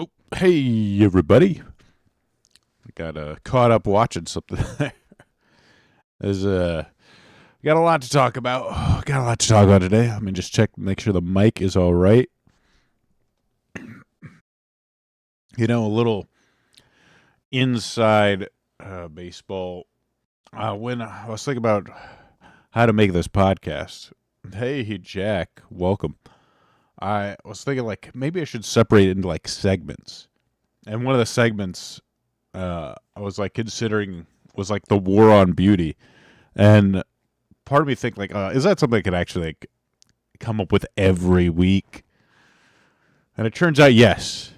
Oh, hey everybody! I got caught up watching something there. There's got a lot to talk about. Got a lot to talk about today. Let me just check, make sure the mic is all right. You know, a little inside baseball. When I was thinking about how to make this podcast. Hey, Jack, welcome. I was thinking like maybe I should separate it into like segments. And one of the segments I was like considering was like the war on beauty, and part of me think like, is that something I could actually like come up with every week? And it turns out yes,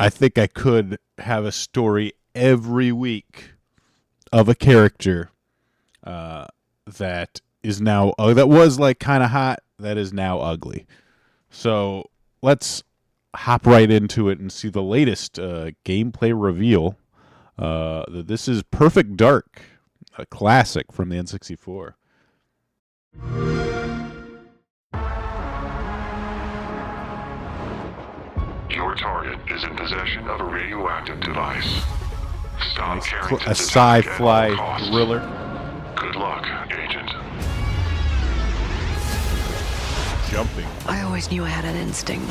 I think I could have a story every week of a character that is now that was like kind of hot that is now ugly. So let's hop right into it and see the latest gameplay reveal. This is Perfect Dark, a classic from the N64. Your target is in possession of a radioactive device. Stop Nice carrying a sci-fi thriller. Good luck, Agent. Jumping. I always knew I had an instinct.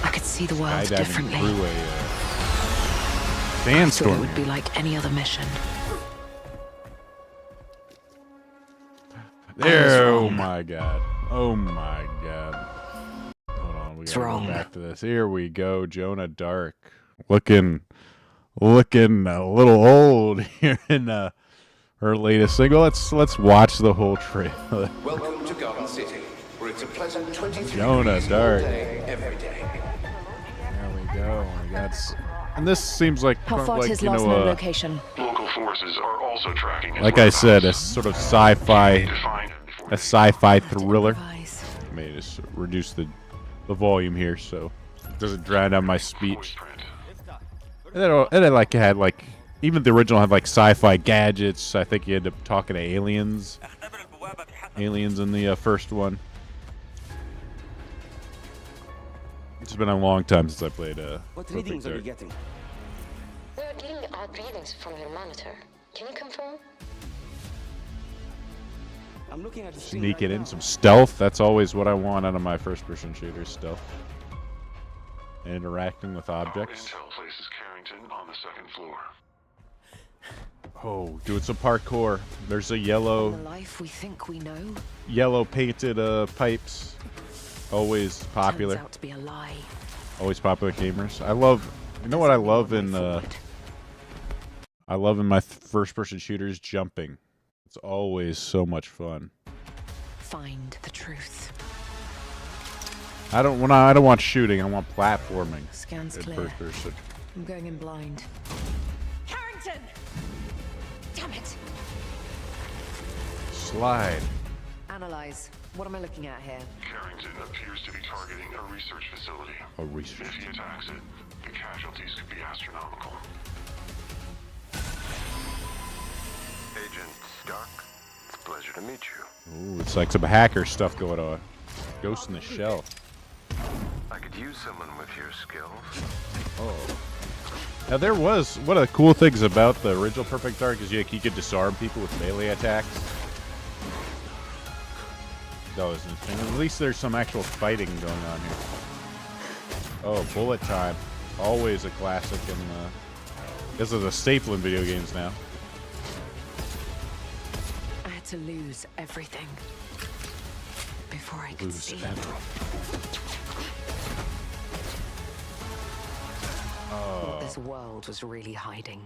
I could see the world Skydiving differently. through a I thought sandstorm. it would be like any other mission. There, oh wrong. my god. Oh my god. Hold on, we It's gotta wrong. go back to this. Here we go, Jonah Dark. Looking a little old here in her latest single. Let's watch the whole trailer. Welcome to Garden City, where it's a pleasant 23 Jonah degrees Dark. all day, every day. There we go. And this seems like How kind of far like, is you last know, known location? Local forces are also tracking his like I said, a whereabouts. sort of sci-fi, To find him before a sci-fi thriller. Improvise. I may just reduce the volume here so it doesn't drown out my speech. print. And then like had like even the original had like sci-fi gadgets. I think you end up talking to aliens. Aliens in the first one. It's been a long time since I played What Perfect readings are you Dark. getting? We are getting odd readings from your monitor. Can you confirm? I'm looking at the screen Sneaking right in now. some stealth. That's always what I want out of my first-person shooters. Stealth. And interacting with objects. Intel places Carrington on the second floor. Oh, doing some parkour. There's a The yellow life we think we know painted pipes. Always popular. turns out to be a lie. Always popular gamers. I love. You know what I love in my first-person shooters? Jumping. It's always so much fun. Find the truth. I don't want shooting. I want platforming Scans in clear. first person. I'm going in blind. Carrington! Damn it! Slide. Analyze. What am I looking at here? Carrington appears to be targeting a research facility. A research. If he attacks it, the casualties could be astronomical. Agent Stark, it's a pleasure to meet you. Ooh, it's like some hacker stuff going on. Ghost in the Shell. I could use someone with your skills. Oh. Now there was one of the cool things about the original Perfect Dark is you could disarm people with melee attacks. That was interesting. At least there's some actual fighting going on here. Oh, bullet time. Always a classic in this is a staple in video games now. I had to lose everything before I could Lose see. everything. What this world was really hiding.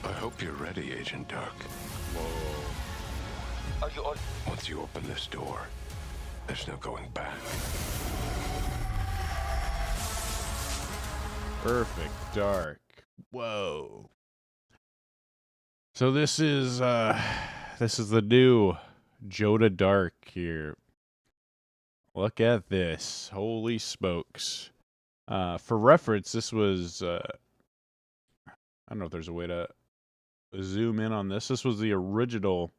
I hope you're ready, Agent Dark. Are you all... Once you open this door, there's no going back. Perfect Dark. Whoa. So this is the new Jonah Dark here. Look at this. Holy smokes. For reference, this was I don't know if there's a way to zoom in on this. This was the original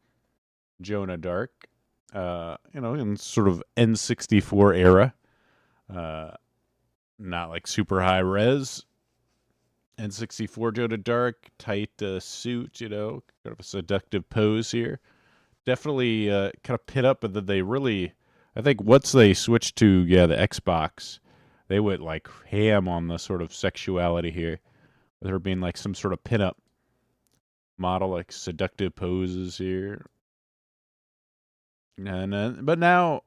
Jonah Dark. In sort of N64 era. Not like super high res. N64 Jonah Dark, tight suit, kind of a seductive pose here. Definitely kind of pit up, but then they really, I think once they switched to, the Xbox, they went like ham on the sort of sexuality here. With her being like some sort of pin-up model, like seductive poses here. And but now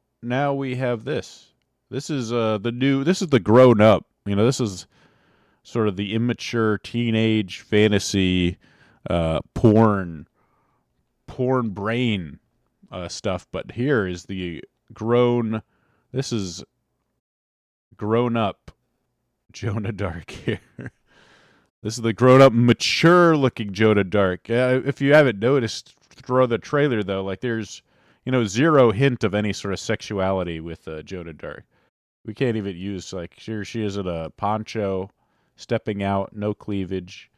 we have this. This is this is the grown up. This is sort of the immature teenage fantasy porn brain stuff, but here is the this is grown up Jonah Dark here. This is the grown up mature looking Jonah Dark. If you haven't noticed through the trailer though, like there's zero hint of any sort of sexuality with Jonah Dark. We can't even use, like, here she is in a poncho, stepping out, no cleavage.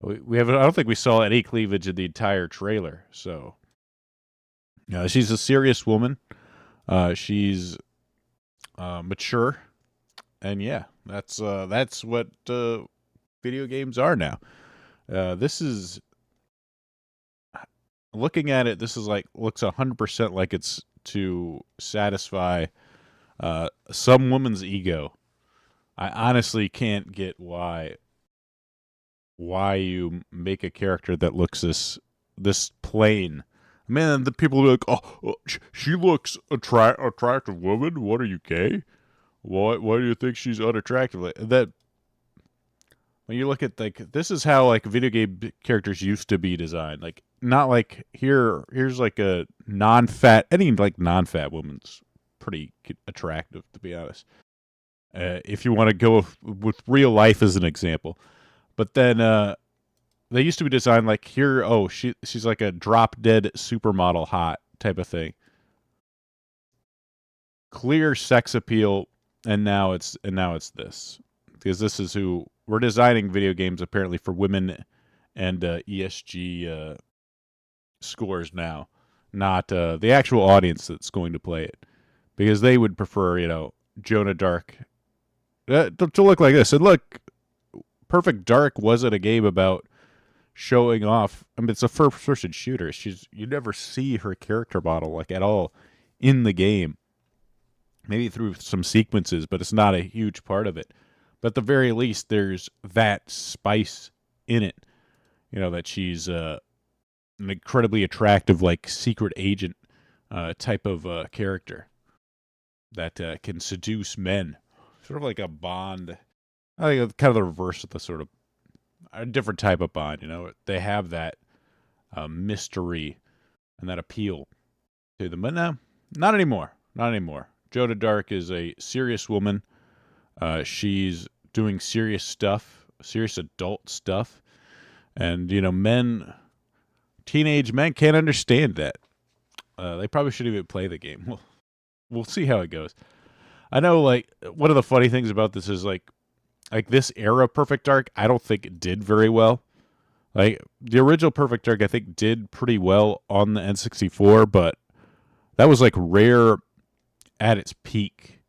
I don't think we saw any cleavage in the entire trailer. So, she's a serious woman. She's mature, and that's what video games are now. This is, looking at it, this is like looks 100% like it's to satisfy some woman's ego. I honestly can't get why you make a character that looks this plain. Man, the people are like, oh, she looks attractive woman. What are you, gay? Why do you think she's unattractive? That when you look at, like, this is how like video game characters used to be designed. Like, not like here's like a any like non-fat woman's pretty attractive, to be honest. If you want to go with real life as an example. But then they used to be designed like here, she's like a drop dead supermodel hot type of thing. Clear sex appeal, and now it's this. Because this is who we're designing video games apparently for women and ESG scores now, not the actual audience that's going to play it. Because they would prefer, Jonah Dark to look like this. And look, Perfect Dark wasn't a game about showing off. I mean, it's a first-person shooter. You never see her character model like at all in the game. Maybe through some sequences, but it's not a huge part of it. But at the very least, there's that spice in it. That she's an incredibly attractive, like, secret agent type of character that can seduce men. Sort of like a Bond. I think it's kind of the reverse of the sort of a different type of Bond. They have that mystery and that appeal to them. But no, not anymore. Not anymore. Jonah Dark is a serious woman. She's doing serious stuff, serious adult stuff. And, teenage men can't understand that. They probably shouldn't even play the game. We'll see how it goes. I know, like, one of the funny things about this is, like this era Perfect Dark, I don't think it did very well. Like, the original Perfect Dark, I think, did pretty well on the N64, but that was, like, Rare at its peak.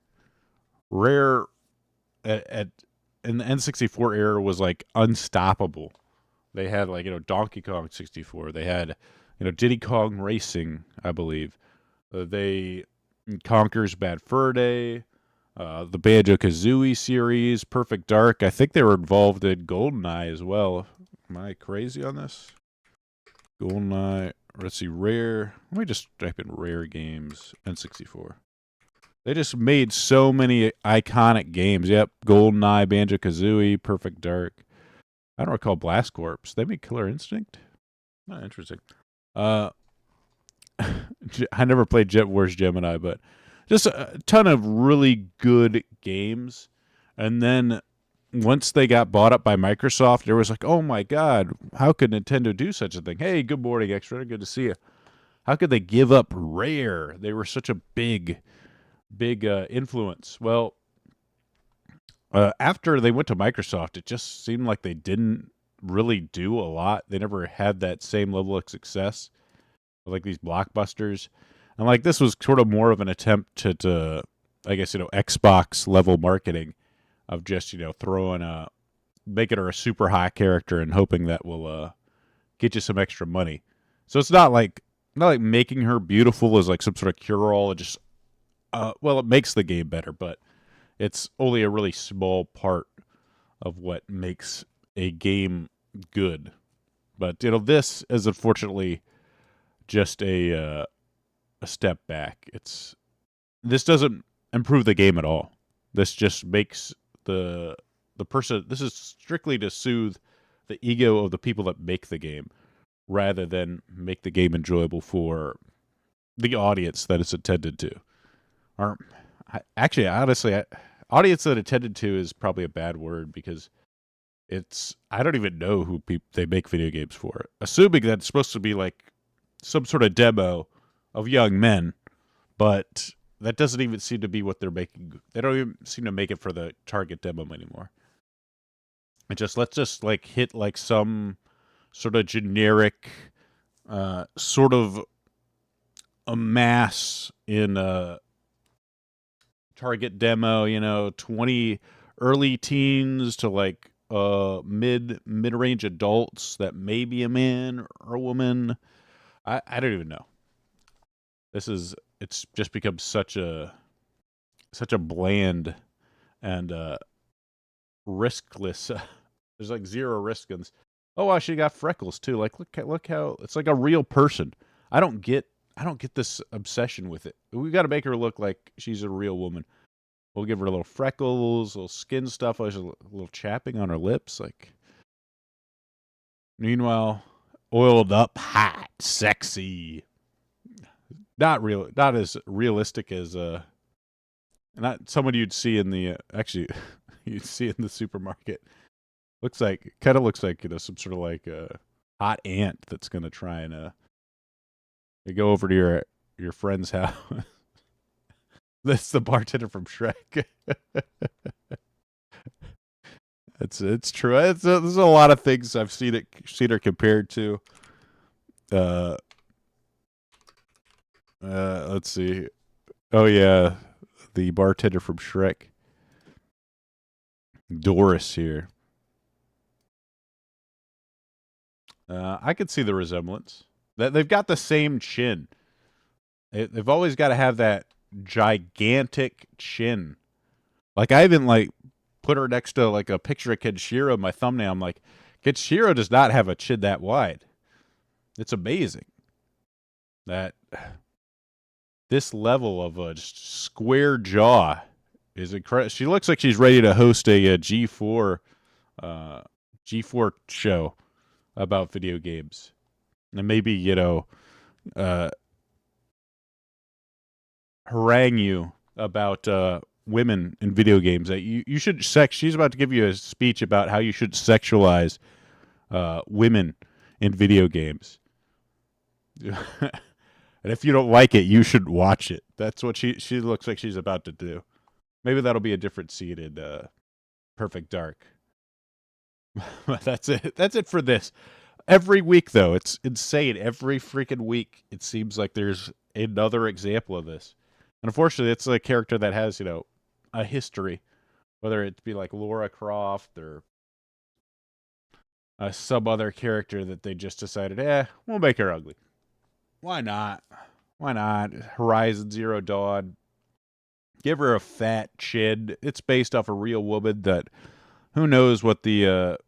Rare in the N64 era was, like, unstoppable. They had, like, Donkey Kong 64. They had, Diddy Kong Racing, I believe. They Conker's Bad Fur Day, the Banjo-Kazooie series, Perfect Dark. I think they were involved in GoldenEye as well. Am I crazy on this? GoldenEye. Let's see, Rare. Let me just type in Rare Games, N64. They just made so many iconic games. Yep, GoldenEye, Banjo-Kazooie, Perfect Dark. I don't recall Blast Corps. They made Killer Instinct? Oh, interesting. I never played Jet Wars Gemini, but just a ton of really good games. And then once they got bought up by Microsoft, there was like, oh my God, how could Nintendo do such a thing? Hey, good morning, Extra. Good to see you. How could they give up Rare? They were such a big influence. Well, after they went to Microsoft, it just seemed like they didn't really do a lot. They never had that same level of success. like these blockbusters. And like this was sort of more of an attempt to I guess, Xbox level marketing of just, making her a super hot character and hoping that will get you some extra money. So it's not like making her beautiful is like some sort of cure all. It just well, it makes the game better, but it's only a really small part of what makes a game good. But this is unfortunately just a step back. This doesn't improve the game at all. This just makes the person. This is strictly to soothe the ego of the people that make the game, rather than make the game enjoyable for the audience that it's intended to. Or actually, honestly, audience that intended to is probably a bad word, because I don't even know who they make video games for. Assuming that it's supposed to be like some sort of demo of young men, but that doesn't even seem to be what they're making. They don't even seem to make it for the target demo anymore. Let's just like hit like some sort of generic, sort of a mass in a target demo, 20 early teens to like mid-range adults that may be a man or a woman. I don't even know. It's just become such a bland and riskless. There's like zero risk in this. Oh wow, she got freckles too. Like look how it's like a real person. I don't get this obsession with it. We got to make her look like she's a real woman. We'll give her little freckles, little skin stuff, a little chapping on her lips. Like, meanwhile, oiled up, hot, sexy. Not as realistic as not someone you'd see in the you'd see in the supermarket. Kind of looks like some sort of like a hot ant that's gonna try and go over to your friend's house. That's the bartender from Shrek. It's true. There's a lot of things I've seen her compared to. Let's see. Oh yeah, the bartender from Shrek. Doris here. I could see the resemblance. They've got the same chin. They've always got to have that gigantic chin. Like I even like put her next to like a picture of Kenshiro in my thumbnail. I'm like, Kenshiro does not have a chin that wide. It's amazing that this level of a square jaw is incredible. She looks like she's ready to host a G4 show about video games, and maybe harangue you about women in video games. That you should She's about to give you a speech about how you should sexualize women in video games. And if you don't like it, you should watch it. That's what she looks like she's about to do. Maybe that'll be a different scene in Perfect Dark. But that's it. That's it for this. Every week, though, it's insane. Every freaking week, it seems like there's another example of this. And unfortunately, it's a character that has, a history. Whether it be like Lara Croft or some other character that they just decided, we'll make her ugly. Why not? Why not? Horizon Zero Dawn. Give her a fat chin. It's based off a real woman that, who knows what the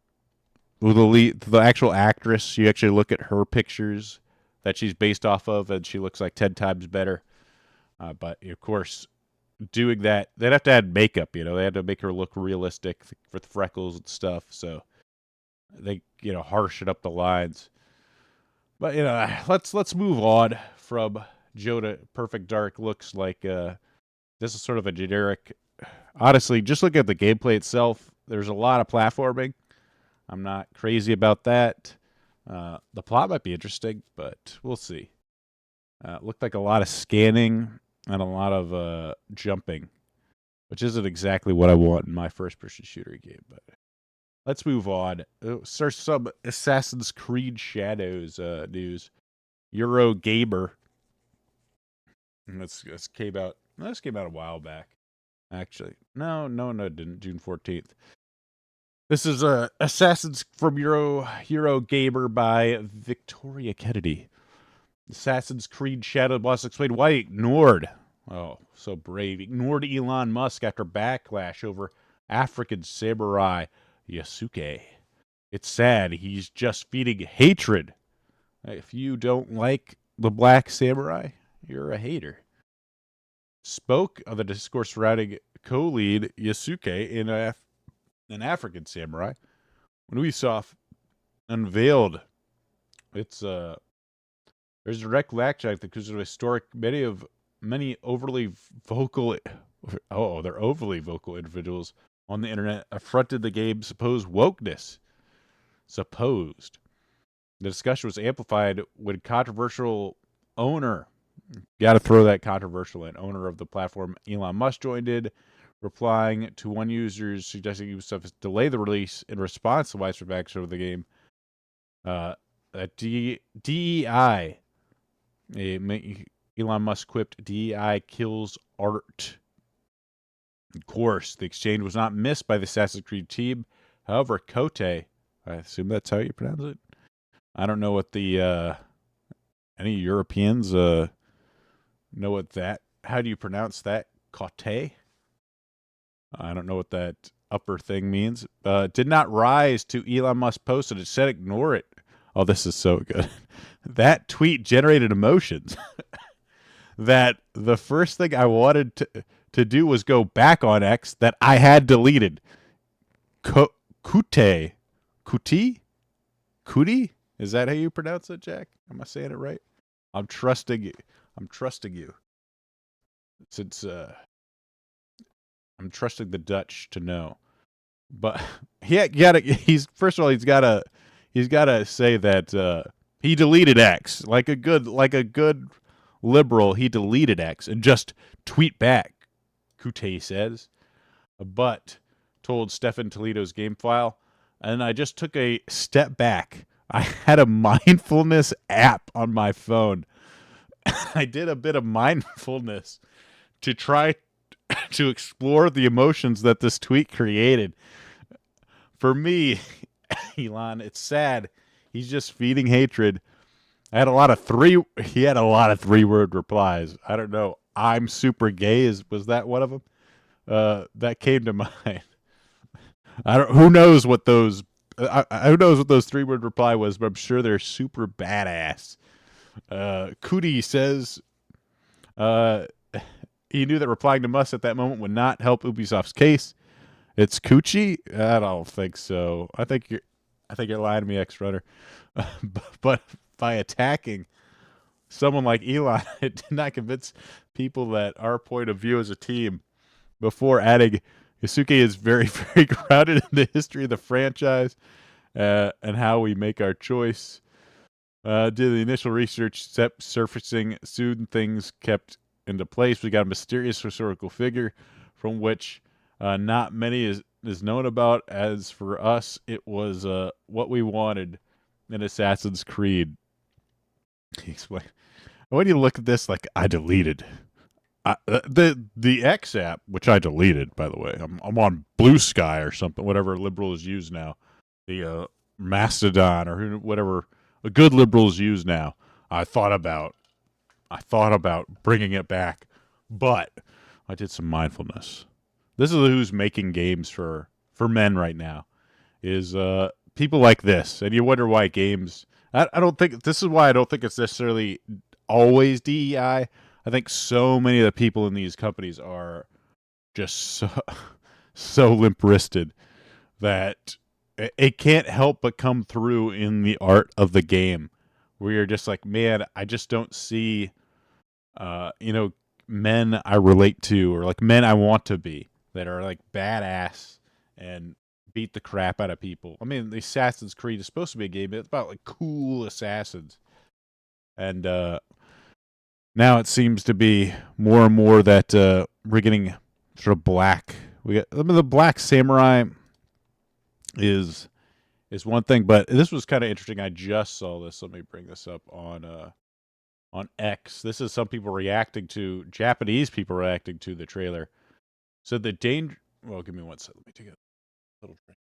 actual actress, you actually look at her pictures that she's based off of, and she looks like 10 times better. But, of course, doing that, they'd have to add makeup, They had to make her look realistic with freckles and stuff, so they, harshen up the lines. But, let's move on from Joda. Perfect Dark looks like this is sort of a generic. Honestly, just look at the gameplay itself. There's a lot of platforming. I'm not crazy about that. The plot might be interesting, but we'll see. Looked like a lot of scanning and a lot of jumping, which isn't exactly what I want in my first-person shooter game. But let's move on. There's some Assassin's Creed Shadows news. Eurogamer. And this came out a while back. Actually, no, it didn't. June 14th. This is Assassins from Eurogamer by Victoria Kennedy. Assassin's Creed Shadow Boss explained why he ignored. Oh, so brave. Ignored Elon Musk after backlash over African samurai Yasuke. It's sad. He's just feeding hatred. If you don't like the black samurai, you're a hater. Spoke of the discourse surrounding co-lead Yasuke in an African samurai when Ubisoft unveiled its there's a direct lack that because of historic many overly vocal they're overly vocal individuals on the internet affronted the game's supposed wokeness. Supposed. The discussion was amplified when controversial owner, got to throw that controversial in, owner of the platform Elon Musk joined in, replying to one user suggesting Ubisoft delay the release in response to widespread backlash over the game. DEI, Elon Musk quipped, DEI kills art. Of course, the exchange was not missed by the Assassin's Creed team. However, Kote, I assume that's how you pronounce it. I don't know what the any Europeans know what that. How do you pronounce that? Kote. I don't know what that upper thing means. Did not rise to Elon Musk post and it said ignore it. Oh, this is so good. That tweet generated emotions. That the first thing I wanted to do was go back on X that I had deleted. Kuti? Is that how you pronounce it, Jack? Am I saying it right? I'm trusting you. Since I'm trusting the Dutch to know. But he's first of all he's gotta say that he deleted X. Like a good liberal, he deleted X and just tweet back, Kute says. But told Stefan Toledo's game file, and I just took a step back. I had a mindfulness app on my phone. I did a bit of mindfulness to try to explore the emotions that this tweet created. For me, Elon, it's sad. He's just feeding hatred. He had a lot of three-word replies. I don't know. I'm super gay. Was that one of them? That came to mind. Who knows what those 3-word reply was, but I'm sure they're super badass. Cootie says he knew that replying to Musk at that moment would not help Ubisoft's case. It's Coochie? I don't think so. I think you're lying to me, X-Runner. But by attacking someone like Elon, it did not convince people that our point of view as a team. Before adding, Yasuke is very, very grounded in the history of the franchise and how we make our choice. Did the initial research surfacing, soon things kept into place. We got a mysterious historical figure from which not many is known about. As for us, it was what we wanted in Assassin's Creed. He explained. When you look at this, like, I deleted the X app, which I deleted, by the way. I'm on Blue Sky or something, whatever liberals use now. The Mastodon or whatever a good liberals use now. I thought about bringing it back, but I did some mindfulness. This is who's making games for men right now, is people like this, and you wonder why games. I don't think this is why I don't think it's necessarily always DEI. I think so many of the people in these companies are just so limp-wristed that it can't help but come through in the art of the game, where you're just like, man, I just don't see, men I relate to or like men I want to be that are like badass and beat the crap out of people. I mean, the Assassin's Creed is supposed to be a game that's about like cool assassins, and now it seems to be more and more that we're getting sort of black. The black samurai is one thing, but this was kind of interesting. I just saw this. Let me bring this up on on X. This is some people reacting to, Japanese people reacting to the trailer. So the danger... Well, give me one second. Let me take a little drink.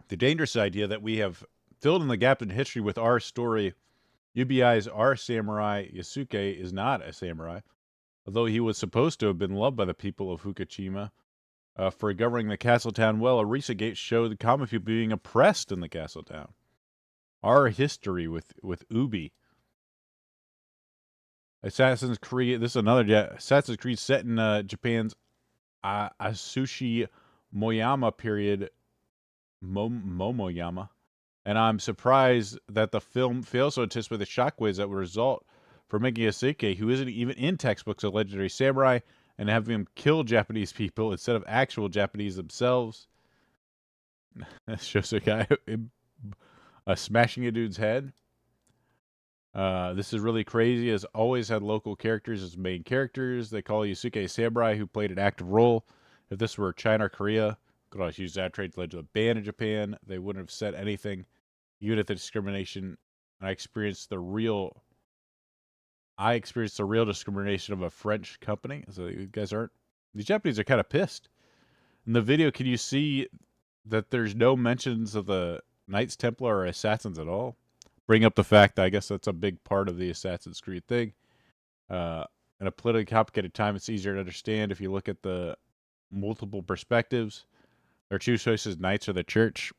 The dangerous idea that we have filled in the gap in history with our story. UBI's our samurai Yasuke is not a samurai, although he was supposed to have been loved by the people of Fukushima for governing the castle town well. A recent gate showed the common people being oppressed in the castle town. Our history with Ubi. Assassin's Creed. This is another Assassin's Creed set in Japan's Asushi Moyama period. Momoyama. And I'm surprised that the film fails to anticipate the shockwaves that would result for making Yasuke, who isn't even in textbooks, a legendary samurai, and having him kill Japanese people instead of actual Japanese themselves. That shows a guy smashing a dude's head. This is really crazy. Has always had local characters as main characters. They call Yasuke a samurai who played an active role. If this were China or Korea, could always use that trade led to a ban in Japan. They wouldn't have said anything. Even if the discrimination, I experienced the real discrimination of a French company. So you guys aren't. The Japanese are kind of pissed. In the video, can you see that there's no mentions of the Knights Templar or assassins at all? Bring up the fact that I guess that's a big part of the Assassin's Creed thing. In a politically complicated time, it's easier to understand if you look at the multiple perspectives. Their two choices, Knights or the Church,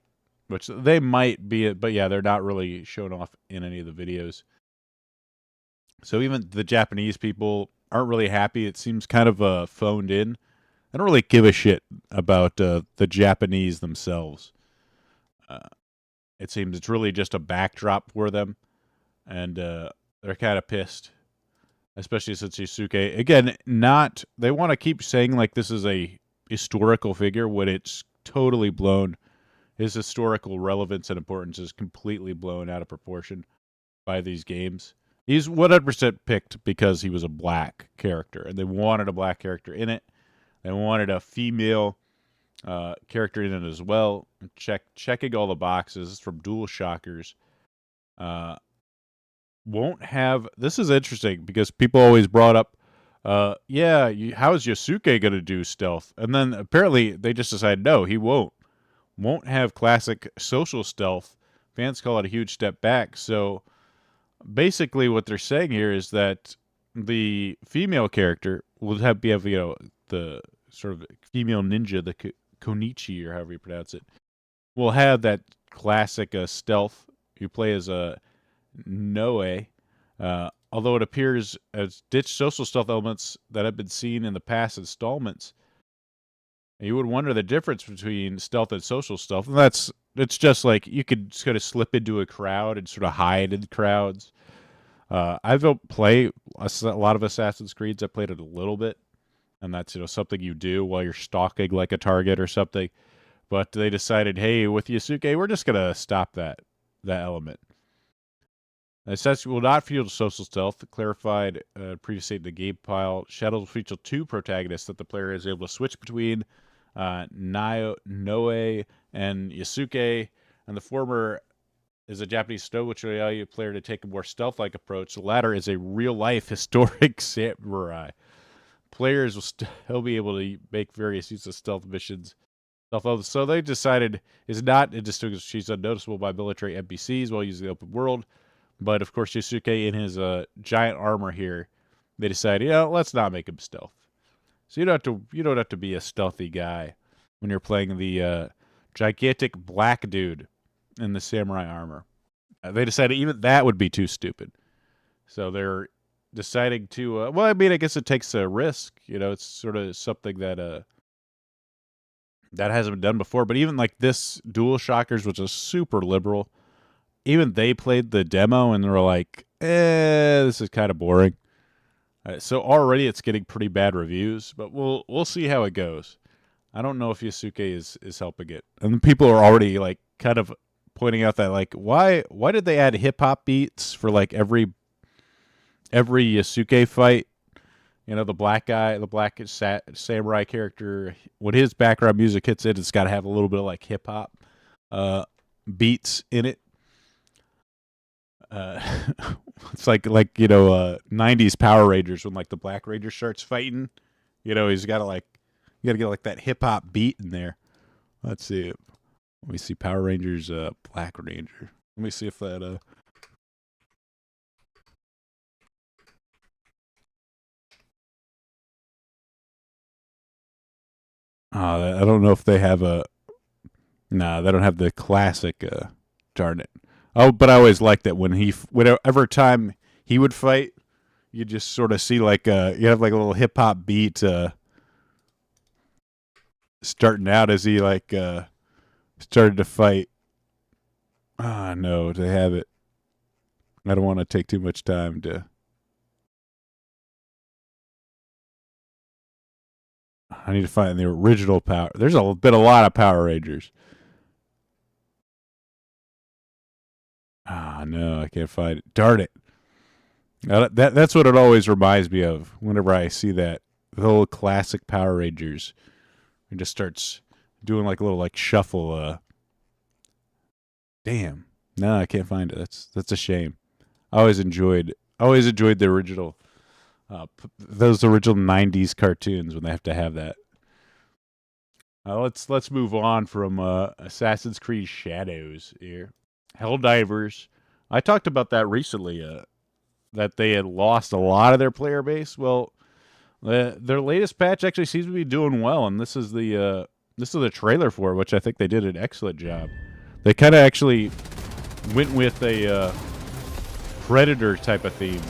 which they might be, but yeah, they're not really shown off in any of the videos. So even the Japanese people aren't really happy. It seems kind of phoned in. I don't really give a shit about the Japanese themselves. It seems it's really just a backdrop for them, and they're kind of pissed, especially since Yasuke, again, they want to keep saying like this is a historical figure when it's totally blown. His historical relevance and importance is completely blown out of proportion by these games. He's 100% picked because he was a black character, and they wanted a black character in it. They wanted a female character in it as well. Checking all the boxes. This is from Dual Shockers. Won't have... This is interesting because people always brought up, how's Yasuke going to do stealth? And then apparently they just decided, no, he won't. Won't have classic social stealth. Fans call it a huge step back. So basically what they're saying here is that the female character will have the sort of female ninja, the Konichi, or however you pronounce it, will have that classic stealth. You play as a Noe, although it appears as ditched social stealth elements that have been seen in the past installments. And you would wonder the difference between stealth and social stealth. And it's just like you could sort of slip into a crowd and sort of hide in crowds. I don't play a lot of Assassin's Creeds. I played it a little bit, and that's something you do while you're stalking like a target or something. But they decided, hey, with Yasuke, we're just gonna stop that element. Assassin will not feel social stealth. Clarified previously in the game file. Shadows will feature two protagonists that the player is able to switch between, Noe and Yasuke, and the former is a Japanese stove, which will allow you player to take a more stealth-like approach. The latter is a real-life historic samurai. Players will still be able to make various use of stealth missions. So they decided it's not indistinguishable. She's unnoticeable by military NPCs while using the open world. But of course, Yasuke in his giant armor here, they decided, let's not make him stealth. So you don't have to be a stealthy guy when you're playing the gigantic black dude in the samurai armor. They decided even that would be too stupid. So they're deciding to, I guess it takes a risk. It's sort of something that hasn't been done before. But even like this Dual Shockers, which is super liberal, even they played the demo and they were like, this is kind of boring. So already it's getting pretty bad reviews, but we'll see how it goes. I don't know if Yasuke is helping it. And people are already like kind of pointing out that like why did they add hip hop beats for like every Yasuke fight? The black guy, the black samurai character, when his background music hits it, it's got to have a little bit of like hip hop beats in it. Uh, it's like 90s Power Rangers when like the Black Ranger starts fighting. He's got to like you got to get like that hip hop beat in there. Let's see. Let me see Power Rangers Black Ranger. Let me see if that I don't know if they have a. Nah, they don't have the classic. Darn it. Oh, but I always liked that when whatever time he would fight, you just sort of see like you have like a little hip hop beat starting out as he like started to fight. Ah, no, they have it. I don't want to take too much time to. I need to find the original Power. There's been a lot of Power Rangers. Ah, no, I can't find it. Darn it. That's what it always reminds me of whenever I see that. The whole classic Power Rangers. It just starts doing like a little like shuffle. Damn. No, I can't find it. That's a shame. I always enjoyed the original those original 90s cartoons when they have to have that. Let's move on from Assassin's Creed Shadows here. Helldivers. I talked about that recently, that they had lost a lot of their player base. Well, their latest patch actually seems to be doing well, and this is the trailer for it, which I think they did an excellent job. They kind of actually went with a Predator type of theme.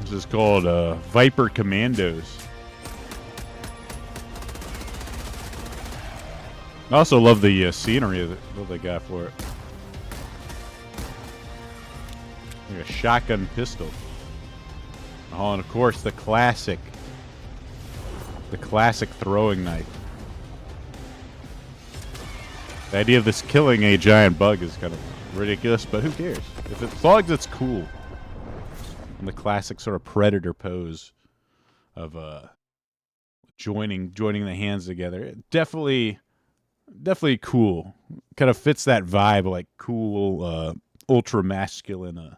This is called Viper Commandos. I also love the scenery that they got for it. Like a shotgun pistol. Oh, and of course the classic throwing knife. The idea of this killing a giant bug is kind of ridiculous, but who cares? As long as it's cool. And the classic sort of Predator pose of joining the hands together. Definitely cool. Kind of fits that vibe, like cool, ultra masculine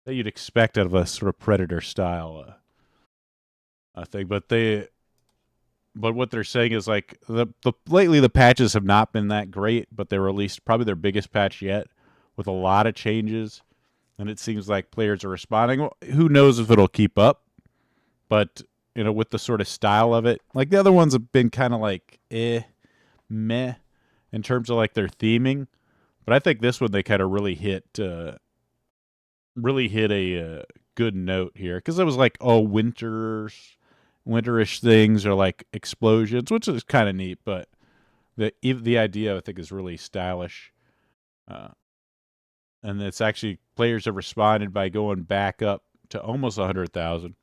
that you'd expect out of a sort of Predator style thing. But what they're saying is like lately the patches have not been that great, but they released probably their biggest patch yet with a lot of changes. And it seems like players are responding. Well, who knows if it'll keep up? But, with the sort of style of it. Like, the other ones have been kind of like, meh, in terms of, like, their theming. But I think this one, they kind of really hit a good note here. Because it was like, winterish things or, like, explosions, which is kind of neat. But the idea, I think, is really stylish. And it's actually players have responded by going back up to almost 100,000.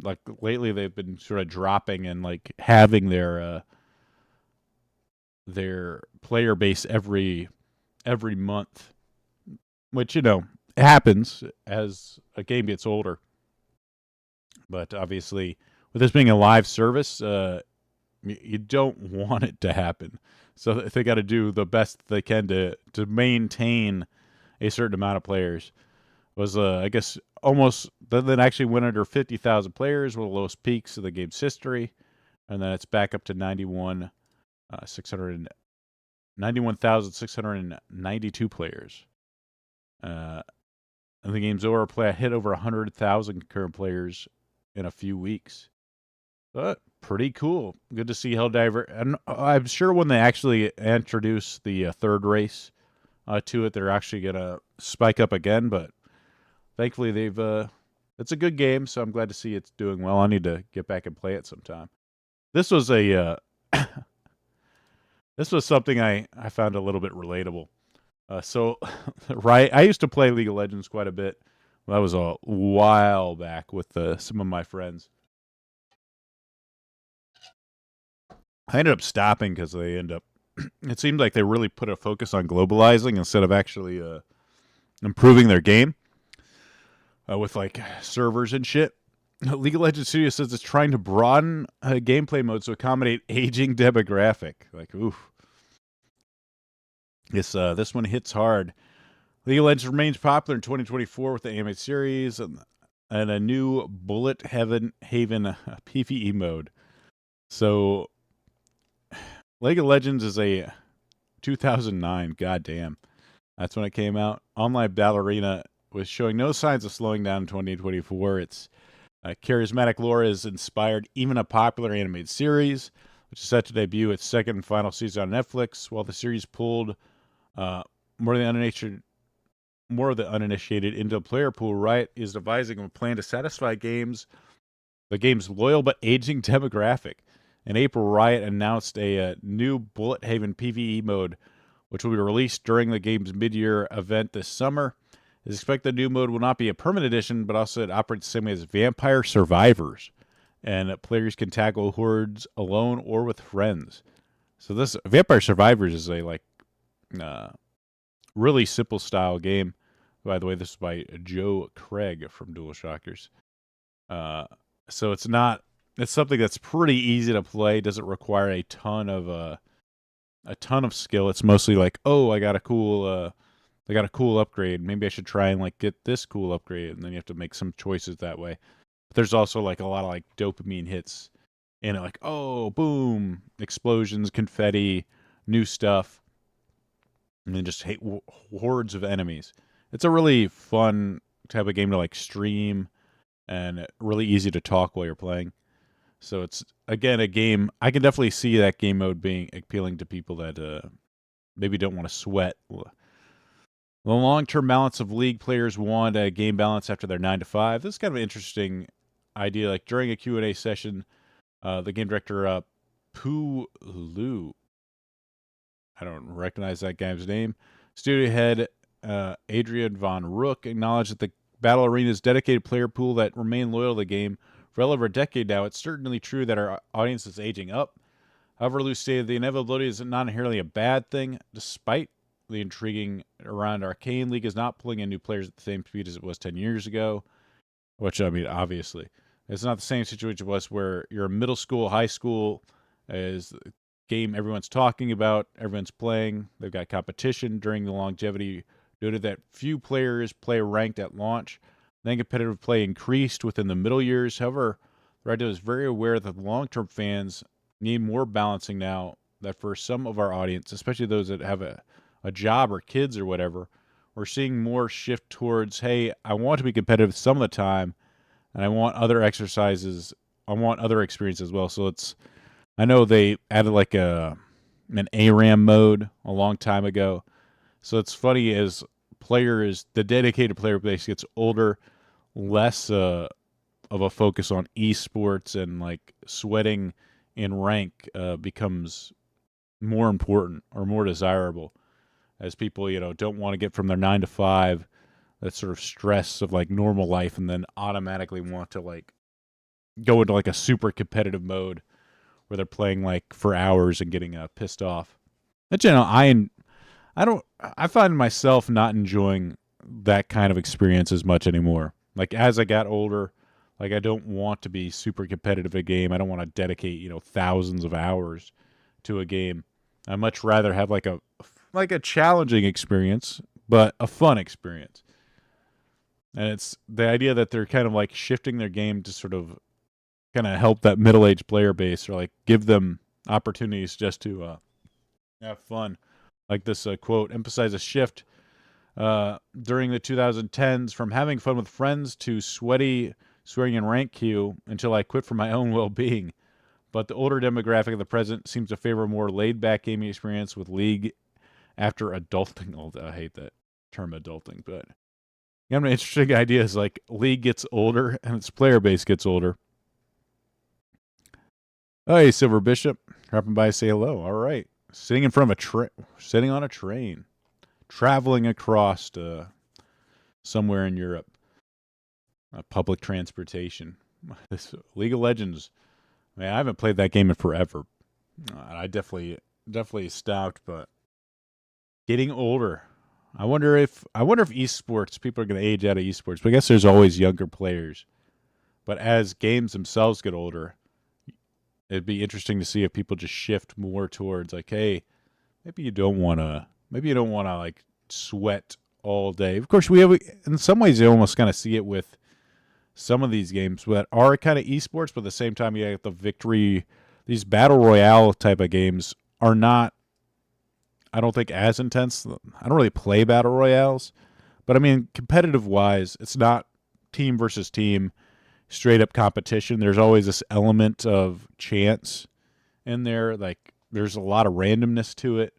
Like lately, they've been sort of dropping and like having their player base every month, which it happens as a game gets older. But obviously, with this being a live service, you don't want it to happen. So they got to do the best they can to maintain a certain amount of players. Was I guess almost then actually went under 50,000 players, one of the lowest peaks of the game's history, and then it's back up to 91,692 players. And the game's over. Hit over 100,000 concurrent players in a few weeks. But pretty cool. Good to see Helldiver, and I'm sure when they actually introduce the third race to it, they're actually gonna spike up again. But thankfully, it's a good game, so I'm glad to see it's doing well. I need to get back and play it sometime. This was this was something I found a little bit relatable. Right, I used to play League of Legends quite a bit. That was a while back with some of my friends. I ended up stopping because it seemed like they really put a focus on globalizing instead of actually improving their game with like servers and shit. League of Legends Studio says it's trying to broaden gameplay modes to accommodate aging demographic. Like, oof. This one hits hard. League of Legends remains popular in 2024 with the animated series and a new Bullet Haven PvE mode. So, League of Legends is a 2009. Goddamn, that's when it came out. Online Battle Arena was showing no signs of slowing down in 2024. Its charismatic lore has inspired even a popular animated series, which is set to debut its second and final season on Netflix. While the series pulled more of the uninitiated into a player pool, Riot is devising a plan to satisfy the game's loyal but aging demographic. In April, Riot announced a new Bullet Haven PvE mode, which will be released during the game's mid-year event this summer. It's expected the new mode will not be a permanent addition, but also it operates the same way as Vampire Survivors, and players can tackle hordes alone or with friends. So this Vampire Survivors is a really simple style game. By the way, this is by Joe Craig from DualShockers. So it's something that's pretty easy to play. Doesn't require a ton of skill. It's mostly like, oh, I got a cool upgrade. Maybe I should try and like get this cool upgrade, and then you have to make some choices that way. But there's also like a lot of like dopamine hits in it, like, oh, boom, explosions, confetti, new stuff, and then just hordes of enemies. It's a really fun type of game to like stream, and really easy to talk while you're playing. So it's, again, a game, I can definitely see that game mode being appealing to people that maybe don't want to sweat. The long-term balance of League players want a game balance after their 9 to 5. This is kind of an interesting idea. Like during a Q&A session, the game director, Poo Lu, I don't recognize that guy's name, studio head Adrian Von Rook acknowledged that the Battle Arena's dedicated player pool that remain loyal to the game for well over a decade now. It's certainly true that our audience is aging up. However, Lu stated the inevitability is not inherently a bad thing. Despite the intriguing around Arcane, League is not pulling in new players at the same speed as it was 10 years ago. Which, I mean, obviously. It's not the same situation it was where you're in middle school, high school, is the game everyone's talking about, everyone's playing. They've got competition during the longevity. Noted that few players play ranked at launch. Then competitive play increased within the middle years. However, Reddit is very aware that long-term fans need more balancing now, that for some of our audience, especially those that have a job or kids or whatever, we're seeing more shift towards, hey, I want to be competitive some of the time, and I want other exercises, I want other experiences as well. So I know they added like an ARAM mode a long time ago. So it's funny as the dedicated player base gets older, less of a focus on esports and like sweating in rank becomes more important or more desirable as people, don't want to get from their 9 to 5, that sort of stress of like normal life, and then automatically want to like go into like a super competitive mode where they're playing like for hours and getting pissed off. But I find myself not enjoying that kind of experience as much anymore. Like as I got older, like I don't want to be super competitive at a game. I don't want to dedicate, thousands of hours to a game. I much rather have like a challenging experience, but a fun experience. And it's the idea that they're kind of like shifting their game to sort of kind of help that middle-aged player base, or like give them opportunities just to have fun. Like this quote, emphasize a shift during the 2010s from having fun with friends to swearing in rank queue until I quit for my own well-being. But the older demographic of the present seems to favor a more laid-back gaming experience with League after adulting. I hate that term, adulting, but an interesting idea is like League gets older and its player base gets older. Hey, Silver Bishop, dropping by to say hello. All right. Sitting in front of sitting on a train, traveling across somewhere in Europe. Public transportation. This League of Legends, man, I haven't played that game in forever. I definitely stopped, but getting older. I wonder if esports people are going to age out of esports. But I guess there's always younger players. But as games themselves get older, it'd be interesting to see if people just shift more towards like, hey, maybe you don't want to like sweat all day. Of course, we have in some ways you almost kind of see it with some of these games that are kind of esports, but at the same time you have the victory. These battle royale type of games are not, I don't think, as intense. I don't really play battle royales, but I mean, competitive wise, it's not team versus team, straight up competition. There's always this element of chance in there. Like there's a lot of randomness to it.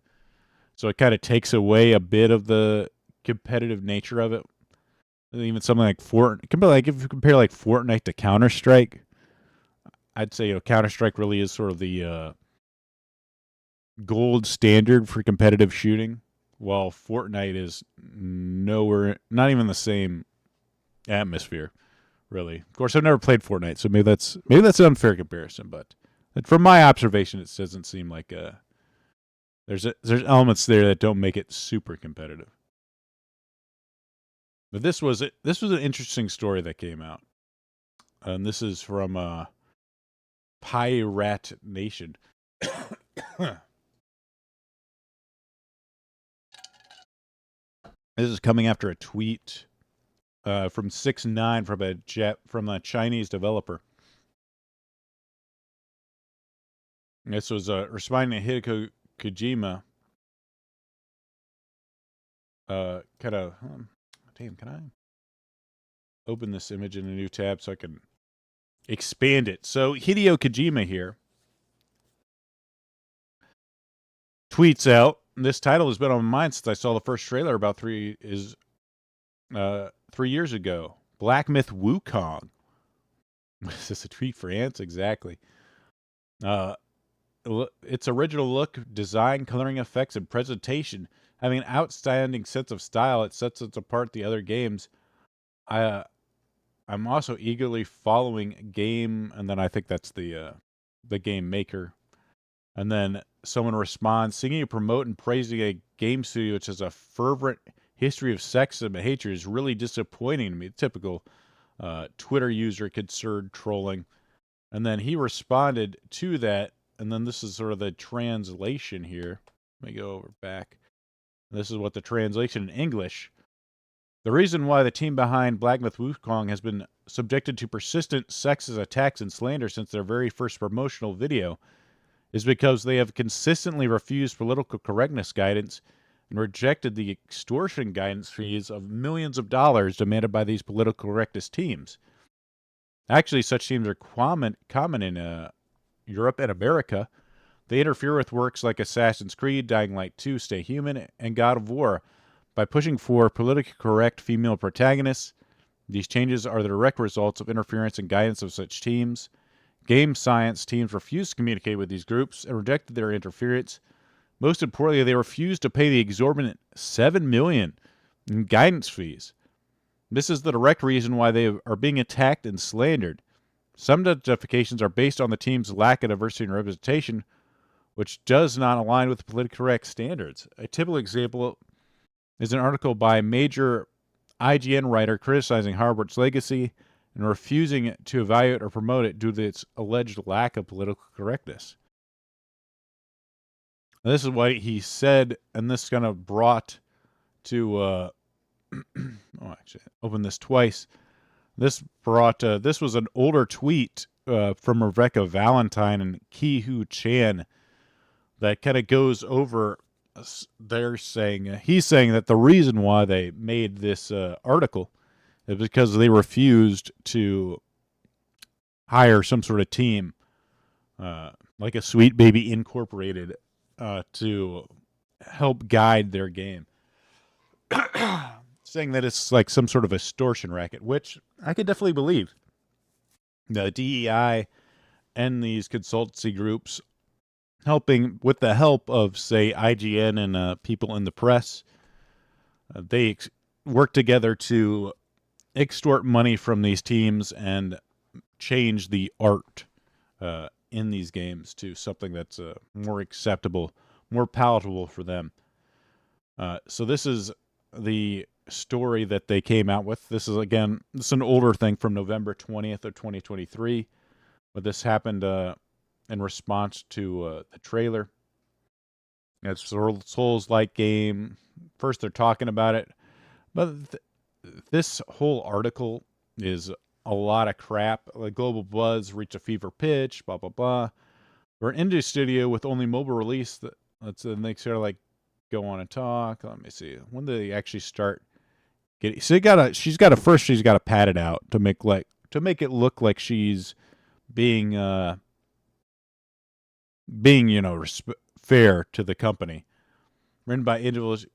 So it kind of takes away a bit of the competitive nature of it. Even something like Fortnite, if you compare like Fortnite to Counter-Strike, I'd say Counter-Strike really is sort of the gold standard for competitive shooting, while Fortnite is nowhere, not even the same atmosphere, really. Of course, I've never played Fortnite, so maybe that's an unfair comparison. But from my observation, it doesn't seem like there's elements there that don't make it super competitive. But this was an interesting story that came out, and this is from Pirate Nation. This is coming after a tweet from 6ix9ine from a Chinese developer. This was responding to Hideo Kojima. Damn, can I open this image in a new tab so I can expand it? So Hideo Kojima here tweets out, this title has been on my mind since I saw the first trailer about 3 years ago. Black Myth Wukong. Is this a tweet for ants? Exactly. Its original look, design, coloring effects, and presentation, having an outstanding sense of style, it sets it apart the other games. I'm also eagerly following game, and then I think that's the game maker. And then someone responds, singing, promote, and praising a game studio which has a fervent history of sexism and hatred is really disappointing to me. Typical Twitter user concerned trolling. And then he responded to that, and then this is sort of the translation here. Let me go over back. This is what the translation in English. The reason why the team behind Black Myth Wukong has been subjected to persistent sexist attacks and slander since their very first promotional video is because they have consistently refused political correctness guidance and rejected the extortion guidance fees of millions of dollars demanded by these political correctness teams. Actually, such teams are common in Europe and America. They interfere with works like Assassin's Creed, Dying Light 2, Stay Human, and God of War by pushing for politically correct female protagonists. These changes are the direct results of interference and guidance of such teams. Game science teams refused to communicate with these groups and rejected their interference. Most importantly, they refused to pay the exorbitant $7 million in guidance fees. This is the direct reason why they are being attacked and slandered. Some justifications are based on the team's lack of diversity and representation, which does not align with the politically correct standards. A typical example is an article by a major IGN writer criticizing Hogwarts Legacy and refusing to evaluate or promote it due to its alleged lack of political correctness. Now, this is what he said, and this kind of brought to actually, open this twice. This was an older tweet from Rebecca Valentine and Ki-Hu Chan that kind of goes over. He's saying that the reason why they made this article is because they refused to hire some sort of team, like a Sweet Baby Incorporated, to help guide their game. Saying that it's like some sort of extortion racket, which I could definitely believe. The DEI and these consultancy groups helping with the help of, say, IGN and people in the press, they work together to extort money from these teams and change the art in these games to something that's more acceptable, more palatable for them. So this is the story that they came out with. This is an older thing from November 20th of 2023, but this happened in response to the trailer. It's a Souls-like game. First, they're talking about it, but this whole article is a lot of crap. Like global buzz reached a fever pitch. Blah blah blah. We're an indie studio with only mobile release. And they sort of like go on and talk. Let me see. When do they actually start getting? So she's got to pad it out to make it look like she's being fair to the company. Written by individuals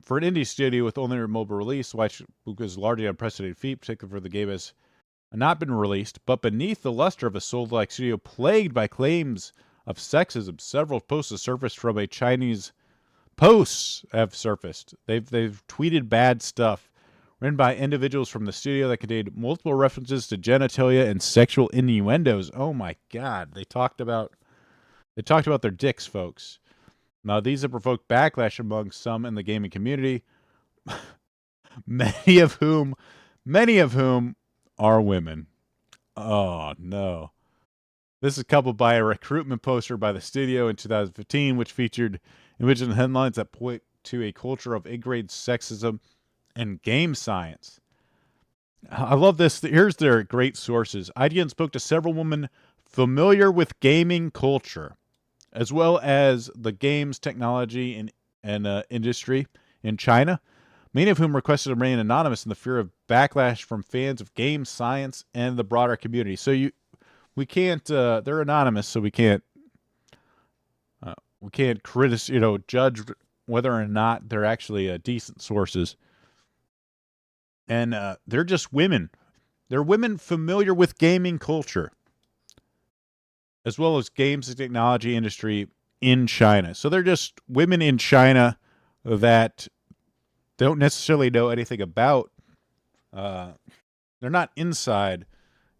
for an indie studio with only a mobile release, which is largely an unprecedented feat, particularly for the game has not been released. But beneath the luster of a Souls-like studio plagued by claims of sexism, several posts have surfaced from a Chinese. Posts have surfaced. They've tweeted bad stuff written by individuals from the studio that contained multiple references to genitalia and sexual innuendos. Oh my God! They talked about their dicks, folks. Now these have provoked backlash among some in the gaming community, many of whom are women. Oh no! This is coupled by a recruitment poster by the studio in 2015, which featured images and headlines that point to a culture of ingrained sexism and game science. I love this. Here's their great sources. IGN spoke to several women familiar with gaming culture, as well as the games technology and industry in China, many of whom requested to remain anonymous in the fear of backlash from fans of game science and the broader community. So we can't. They're anonymous, so we can't judge whether or not they're actually decent sources. And they're just women. They're women familiar with gaming culture, as well as games and technology industry in China. So they're just women in China that don't necessarily know anything about. They're not inside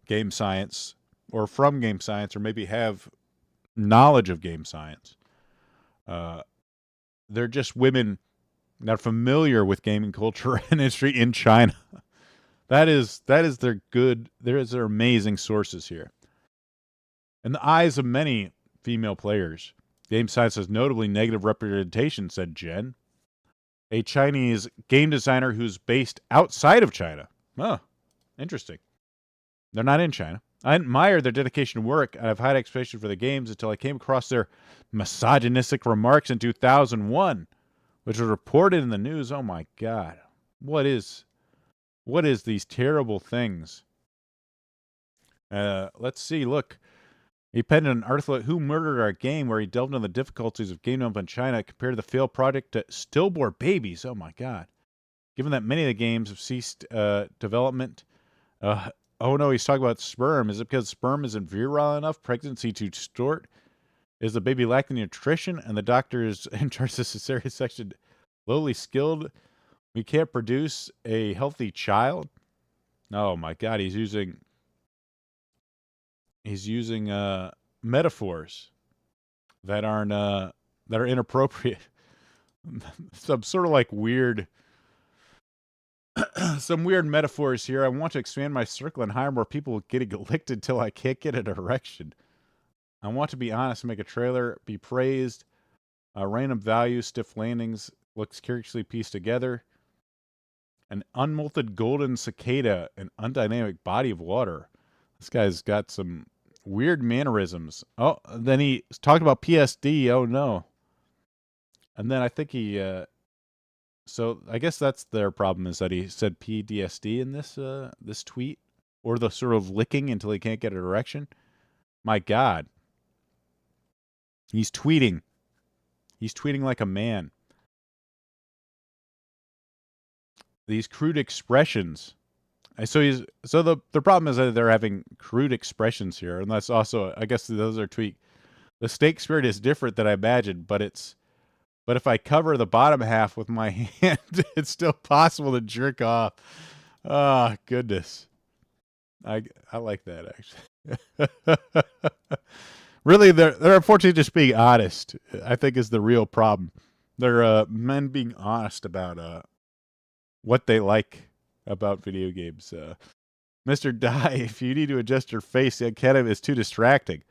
game science or from game science, or maybe have knowledge of game science. They're just women that are familiar with gaming culture and industry in China. That is their good. There is their amazing sources here. In the eyes of many female players, game science has notably negative representation, said Jen, a Chinese game designer who's based outside of China. Oh, interesting. They're not in China. I admire their dedication to work, and I have high expectations for the games until I came across their misogynistic remarks in 2001, which was reported in the news. Oh my God. What is these terrible things? Let's see. Look, he penned an article at Who Murdered Our Game, where he delved into the difficulties of game development in China compared to the failed project to stillborn babies. Oh my God. Given that many of the games have ceased development, oh no, he's talking about sperm. Is it because sperm isn't virile enough? Pregnancy to distort? Is the baby lacking nutrition and the doctor is in charge of the cesarean section lowly skilled? We can't produce a healthy child? Oh my God, he's using metaphors that are inappropriate. Some sort of like weird some weird metaphors here. I want to expand my circle and hire more people getting licked until I can't get an erection. I want to be honest, make a trailer, be praised, random values, stiff landings, looks curiously pieced together, an unmolted golden cicada, an undynamic body of water. This guy's got some weird mannerisms. Oh, then he talked about PSD. Oh no. And then I think he so I guess that's their problem, is that he said PDSD in this tweet, or the sort of licking until he can't get an erection. My God. He's tweeting. He's tweeting like a man. These crude expressions. So the problem is that they're having crude expressions here, and that's also, I guess those are tweak. The steak spirit is different than I imagined, but if I cover the bottom half with my hand, it's still possible to jerk off. Oh, goodness. I like that, actually. Really, they're unfortunately just being honest, I think, is the real problem. They're men being honest about what they like about video games. Mr. Die, if you need to adjust your face, the Academy is too distracting.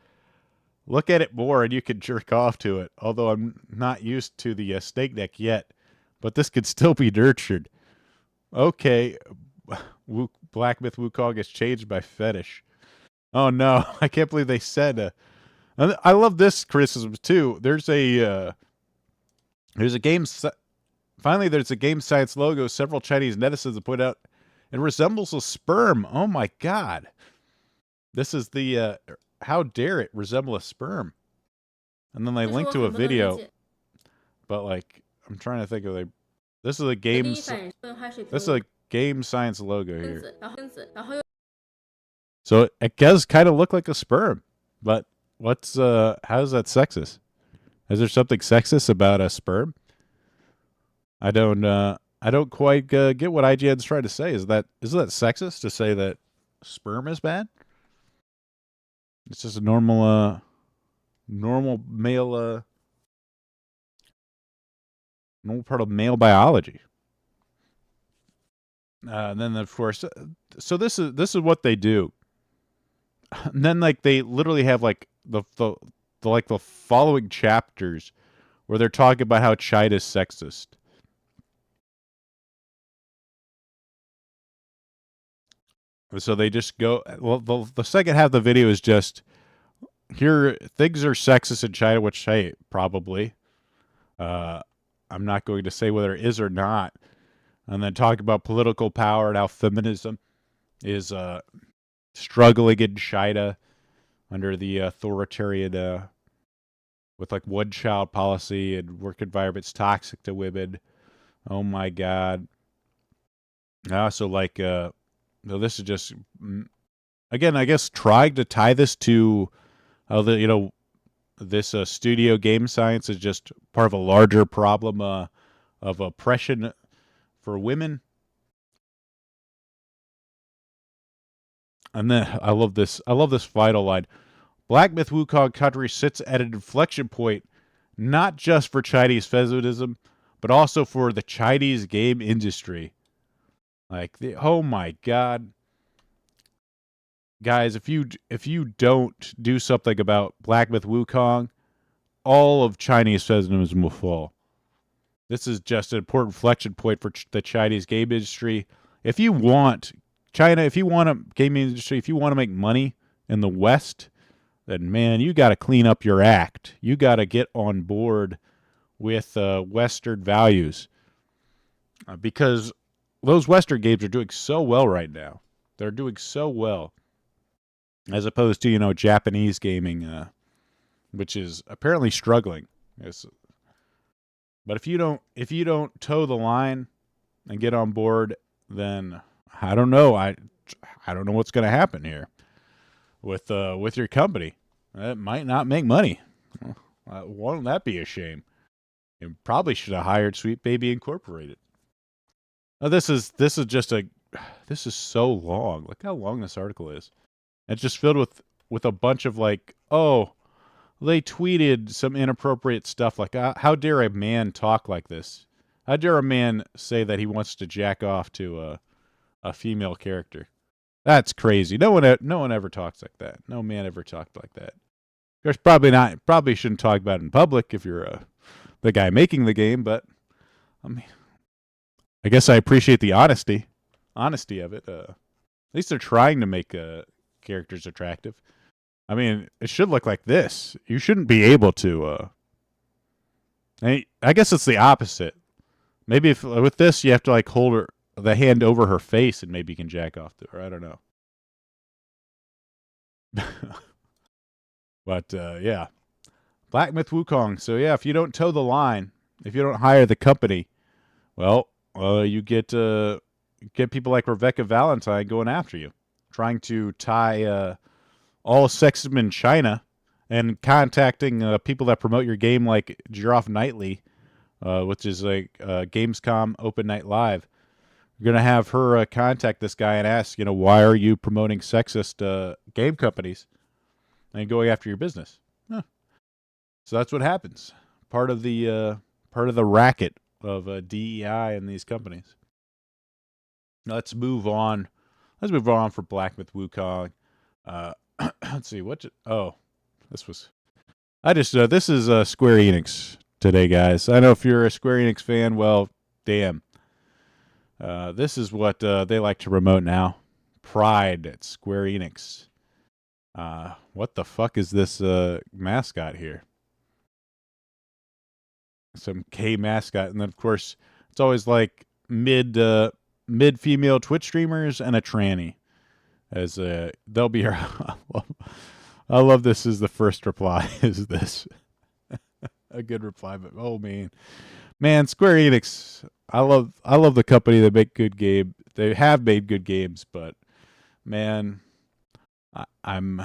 Look at it more and you can jerk off to it, although I'm not used to the snake neck yet, but this could still be nurtured. Okay, Black Myth Wukong is changed by fetish. Oh no, I can't believe they said... I love this criticism too. There's a game... Finally, there's a Game Science logo several Chinese netizens have put out. It resembles a sperm. Oh my god. This is the... how dare it resemble a sperm? And then they link to a video. But like, I'm trying to think of this is a game... This is a Game Science logo here. So it does kind of look like a sperm. But what's... how is that sexist? Is there something sexist about a sperm? I don't quite get what IGN's trying to say. Is that sexist to say that sperm is bad? It's just a normal male, normal part of male biology. And then of course, so this is what they do. And then like they literally have like the following chapters where they're talking about how China's sexist. So they just go... Well, the second half of the video is just... Here, things are sexist in China, which, hey, probably. I'm not going to say whether it is or not. And then talk about political power and how feminism is struggling in China under the authoritarian... with, like, one-child policy and work environments toxic to women. Oh, my God. So, like... No, this is just, again, I guess trying to tie this to how this studio Game Science is just part of a larger problem of oppression for women. And then I love this vital line. Black Myth Wukong Country sits at an inflection point, not just for Chinese feminism, but also for the Chinese game industry. Like, oh my God. Guys, if you don't do something about Black Myth Wukong, all of Chinese feminism will fall. This is just an important inflection point for the Chinese game industry. If you want a gaming industry, if you want to make money in the West, then man, you got to clean up your act. You got to get on board with Western values. Because those Western games are doing so well right now. They're doing so well. As opposed to, Japanese gaming, which is apparently struggling. But if you don't toe the line and get on board, then I don't know. I don't know what's going to happen here with your company. It might not make money. Won't that be a shame? You probably should have hired Sweet Baby Incorporated. This is so long. Look how long this article is. It's just filled with a bunch of like, oh, they tweeted some inappropriate stuff like, how dare a man talk like this? How dare a man say that he wants to jack off to a female character? That's crazy. No one ever talks like that. No man ever talked like that. Of course, probably shouldn't talk about it in public if you're the guy making the game, but I mean, I guess I appreciate the honesty of it. At least they're trying to make characters attractive. I mean, it should look like this. You shouldn't be able to. I guess it's the opposite. Maybe if with this you have to like hold the hand over her face and maybe you can jack off to her. I don't know. But yeah, Black Myth Wukong. So yeah, if you don't toe the line, if you don't hire the company, well, you get people like Rebecca Valentine going after you, trying to tie all sexism in China and contacting people that promote your game like Giraffe Nightly, which is like Gamescom Open Night Live. You're going to have her contact this guy and ask, why are you promoting sexist game companies and going after your business? Huh. So that's what happens. Part of the racket of DEI and these companies. let's move on. Let's move on for Black Myth Wukong. Let's see this was. I just this is Square Enix today, guys. I know if you're a Square Enix fan, well, damn. This is what they like to promote now. Pride at Square Enix. What the fuck is this mascot here? Some K mascot, and then of course it's always like mid female Twitch streamers and a tranny. As they'll be here. I love this as the first reply. Is this a good reply? But oh man, Square Enix. I love the company that make good game. They have made good games, but man, I'm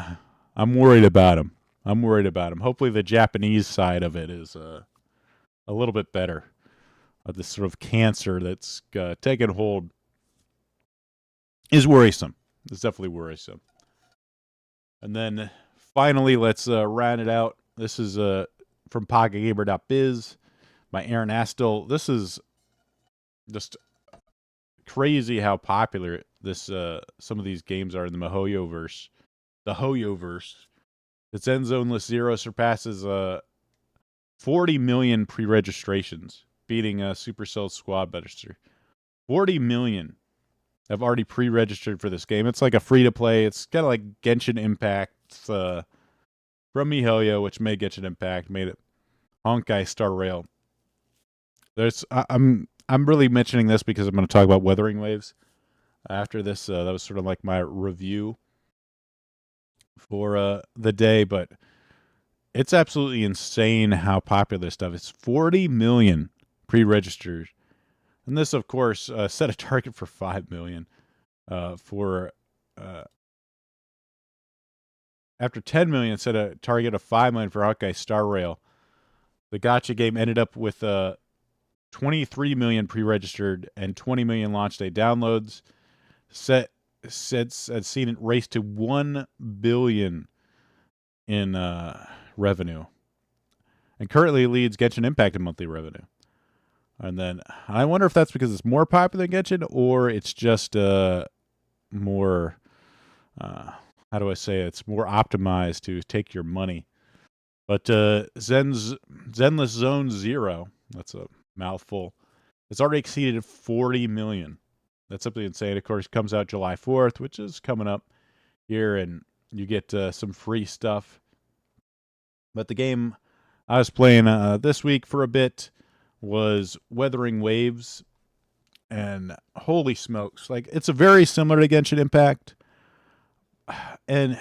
worried about them. I'm worried about them. Hopefully, the Japanese side of it is a little bit better. This sort of cancer that's taken hold is worrisome. It's definitely worrisome. And then finally, let's round it out. This is from PocketGamer.biz by Aaron Astle. This is just crazy how popular this some of these games are in the MiHoYoverse. The HoYoverse. Its End Zoneless Zero surpasses 40 million pre-registrations, beating Supercell Squad Buster. 40 million have already pre-registered for this game. It's like a free-to-play. It's kind of like Genshin Impact from MiHoYo, which made Genshin Impact, made it Honkai Star Rail. I'm really mentioning this because I'm going to talk about Wuthering Waves after this. That was sort of like my review for the day, but it's absolutely insane how popular this stuff is. 40 million pre-registered. And this, of course, set a target for 5 million. After 10 million, set a target of 5 million for Honkai Star Rail. The gacha game ended up with 23 million pre-registered and 20 million launch day downloads. Had seen it race to 1 billion in revenue, and currently leads Genshin Impact in monthly revenue. And then I wonder if that's because it's more popular than Genshin, or it's just more, how do I say it? It's more optimized to take your money. But Zenless Zone Zero, that's a mouthful, it's already exceeded 40 million. That's something insane. Of course, it comes out July 4th, which is coming up here, and you get some free stuff. But the game I was playing this week for a bit was Wuthering Waves, and holy smokes, like, it's a very similar to Genshin Impact, and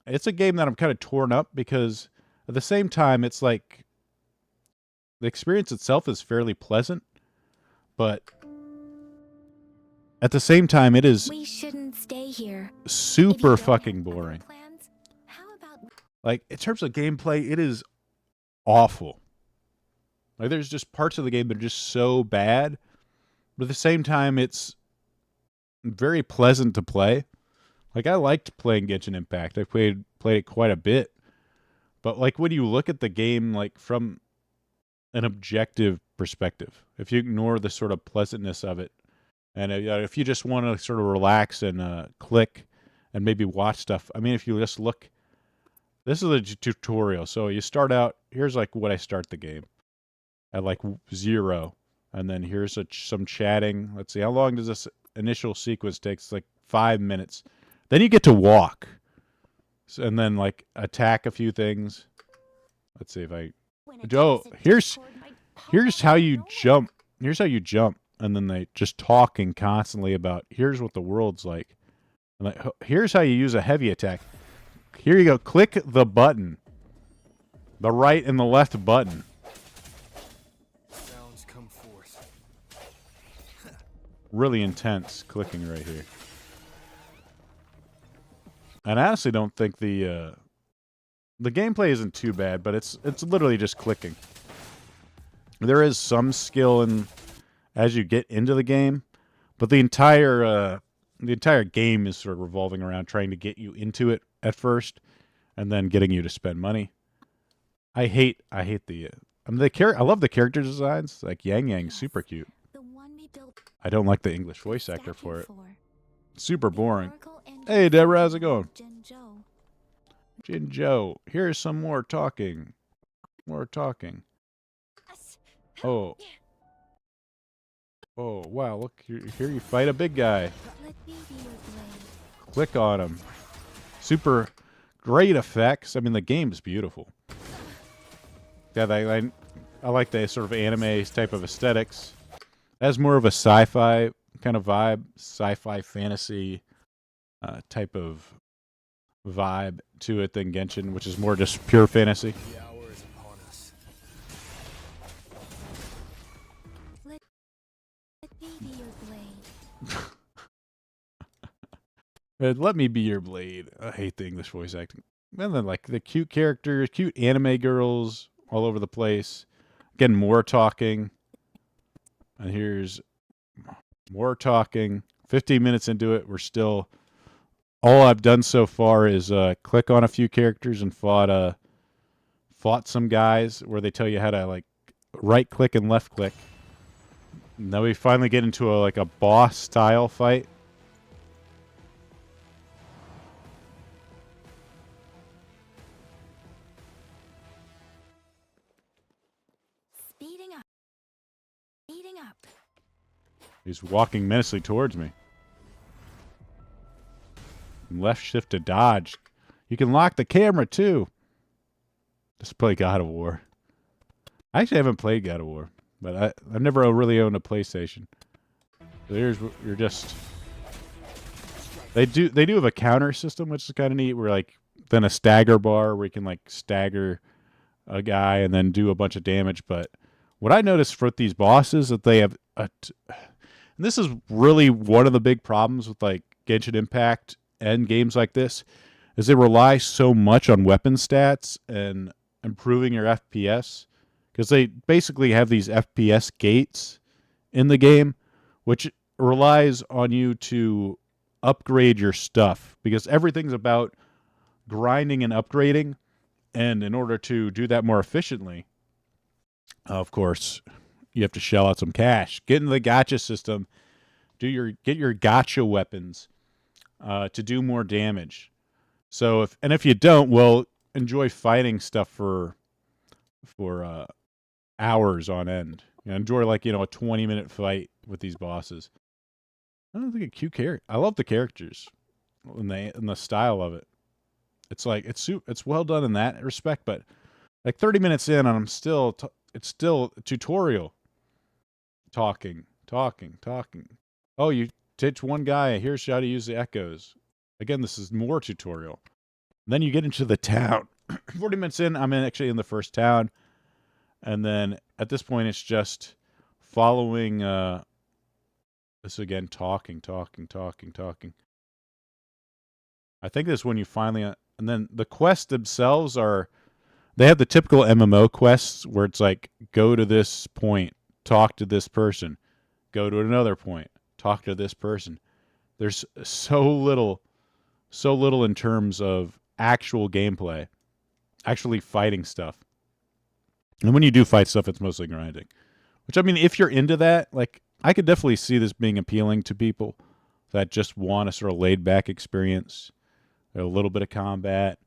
it's a game that I'm kind of torn up because at the same time it's like the experience itself is fairly pleasant, but at the same time it is we shouldn't stay here. Super fucking boring. Like, in terms of gameplay, it is awful. Like, there's just parts of the game that are just so bad, but at the same time, it's very pleasant to play. Like, I liked playing Genshin Impact. I played it quite a bit. But, like, when you look at the game, like, from an objective perspective, if you ignore the sort of pleasantness of it, and if you just want to sort of relax and click and maybe watch stuff, I mean, if you just look, this is a tutorial. So you start out, here's like what I start the game at, like 0. And then here's some chatting. Let's see, how long does this initial sequence take? It's like 5 minutes. Then you get to walk. So, and then like attack a few things. Let's see if I... Oh, here's how you jump. Here's how you jump. And then they just talking constantly about, here's what the world's like. And like, here's how you use a heavy attack. Here you go. Click the button. The right and the left button. Sounds come forth. Really intense clicking right here. And I honestly don't think the gameplay isn't too bad, but it's literally just clicking. There is some skill in as you get into the game, but the entire game is sort of revolving around trying to get you into it at first, and then getting you to spend money. I hate the I love the character designs. Like Yang Yang's super cute. The one we built. I don't like the English voice actor for it. Super boring. Hey, Deborah, how's it going? Jinjo, here's some more talking. More talking. Oh. Oh, wow, look, here you fight a big guy. Click on him. Super great effects. I mean, the game's beautiful. Yeah, I like the sort of anime type of aesthetics. It has more of a sci-fi kind of vibe, sci-fi fantasy type of vibe to it than Genshin, which is more just pure fantasy. Let me be your blade. I hate the English voice acting. And then like the cute characters, cute anime girls all over the place. Again, more talking. And here's more talking. 15 minutes into it, we're still... All I've done so far is click on a few characters and fought some guys where they tell you how to like right click and left click. Now we finally get into a boss style fight. Speeding up. Speeding up. He's walking menacingly towards me. Left shift to dodge. You can lock the camera too. Just play God of War. I actually haven't played God of War, but I've never really owned a PlayStation. So here's you're just. They do have a counter system, which is kind of neat. Where like then a stagger bar where you can like stagger a guy and then do a bunch of damage. But what I noticed for these bosses that they have and this is really one of the big problems with like Genshin Impact and games like this, is they rely so much on weapon stats and improving your FPS, because they basically have these FPS gates in the game, which relies on you to upgrade your stuff, because everything's about grinding and upgrading, and in order to do that more efficiently, of course, you have to shell out some cash. Get into the gacha system, get your gacha weapons to do more damage. So if you don't, well, enjoy fighting stuff for hours on end. You know, enjoy like a 20-minute fight with these bosses. I don't think a cute character. I love the characters and the style of it. It's like it's well done in that respect, but like 30 minutes in, and I'm still it's still a tutorial. Talking. Oh, you teach one guy, here's how to use the echoes. Again, this is more tutorial. And then you get into the town. 40 minutes in, I'm actually in the first town. And then at this point, it's just following this again, talking. I think this is when you finally... and then the quests themselves are... They have the typical MMO quests where it's like, go to this point, talk to this person. Go to another point, talk to this person. There's so little in terms of actual gameplay, actually fighting stuff. And when you do fight stuff, it's mostly grinding. Which, I mean, if you're into that, like, I could definitely see this being appealing to people that just want a sort of laid-back experience, a little bit of combat,